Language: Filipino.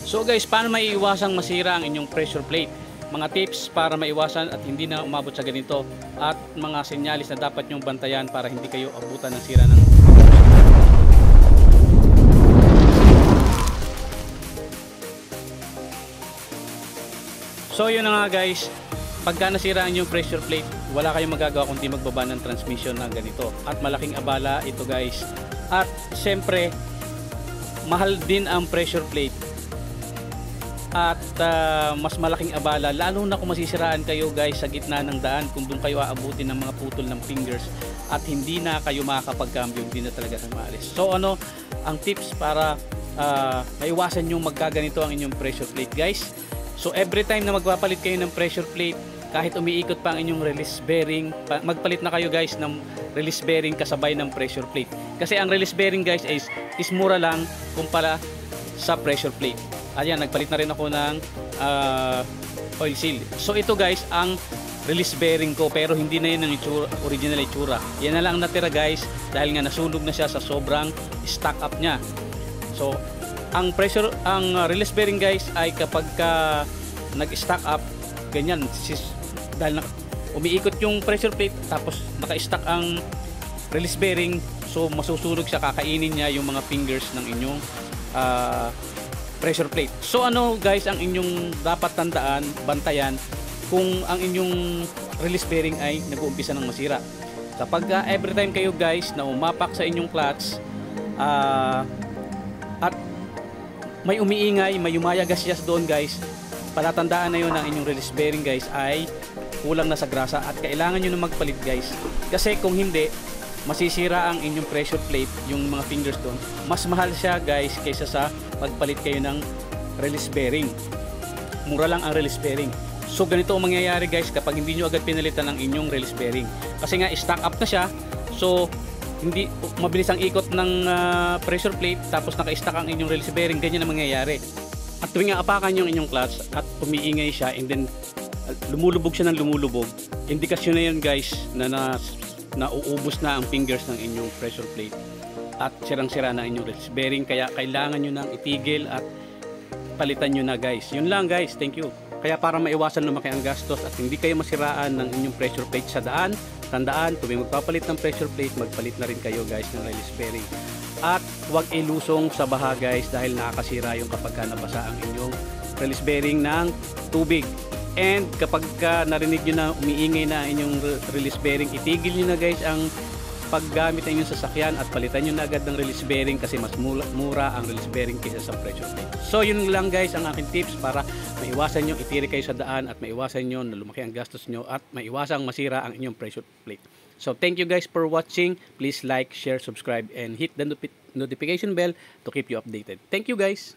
So guys, paano maiiwasang masira ang inyong pressure plate? Mga tips para maiwasan at hindi na umabot sa ganito, at mga senyalis na dapat nyong bantayan para hindi kayo abutan ng sira ng. So yun na nga guys, pagka nasira ang inyong pressure plate, wala kayong magagawa kundi magbaba ng transmission na ganito, at malaking abala ito guys. At syempre mahal din ang pressure plate, at mas malaking abala lalo na kung masisiraan kayo guys sa gitna ng daan, kung doon kayo aabutin ng mga putol ng fingers at hindi na kayo makakapagcambio, hindi na talaga kayo maalis. So ano ang tips para maiwasan nyo magkaganito ang inyong pressure plate guys? So every time na magpapalit kayo ng pressure plate, kahit umiikot pa ang inyong release bearing, magpalit na kayo guys ng release bearing kasabay ng pressure plate, kasi ang release bearing guys is mura lang kumpara sa pressure plate. Ayan, nagpalit na rin ako ng oil seal. So ito guys ang release bearing ko, pero hindi na yun ang original itsura. Yan na lang ang natira guys, dahil nga nasunog na siya sa sobrang stack up niya. So ang release bearing guys ay kapag nag-stack up ganyan, dahil umiikot yung pressure plate tapos naka-stack ang release bearing, so masusunog siya, kakainin niya yung mga fingers ng inyong pressure plate. So ano guys ang inyong dapat tandaan, bantayan kung ang inyong release bearing ay nag-uumpisa ng masira. Kapag every time kayo guys na umapak sa inyong clutch at may umiingay, may yumayagas-yas doon guys, palatandaan na yun ang inyong release bearing guys ay kulang na sa grasa at kailangan nyo na magpalit guys. Kasi kung hindi, masisira ang inyong pressure plate, yung mga fingers doon. Mas mahal siya guys kaysa sa magpalit kayo ng release bearing. Mura lang ang release bearing. So ganito ang mangyayari guys kapag hindi nyo agad pinalitan ng inyong release bearing, kasi nga stack up na siya, so hindi mabilis ang ikot ng pressure plate tapos naka-stack ang inyong release bearing. Ganyan ang mangyayari. At tuwing apakan yung inyong clutch at umiingay siya and then lumulubog siya ng lumulubog, indikasyon na yun guys na nauubos na ang fingers ng inyong pressure plate at sirang-sira na inyong release bearing. Kaya kailangan nyo nang itigil at palitan nyo na guys. Yun lang guys, thank you. Kaya para maiwasan lumaki ang gastos at hindi kayo masiraan ng inyong pressure plate sa daan, tandaan, tuwing magpapalit ng pressure plate, magpalit na rin kayo guys ng release bearing. At huwag ilusong sa baha guys, dahil nakakasira yung kapag nabasa ang inyong release bearing ng tubig. And kapag narinig nyo na umiingay na inyong release bearing, itigil nyo na guys ang paggamit ng inyong sasakyan at palitan nyo na agad ng release bearing, kasi mas mura ang release bearing kaysa sa pressure plate. So yun lang guys ang aking tips para maiwasan nyo itiri kayo sa daan at maiwasan nyo na lumaki ang gastos nyo at maiwasang masira ang inyong pressure plate. So thank you guys for watching. Please like, share, subscribe and hit the notification bell to keep you updated. Thank you guys.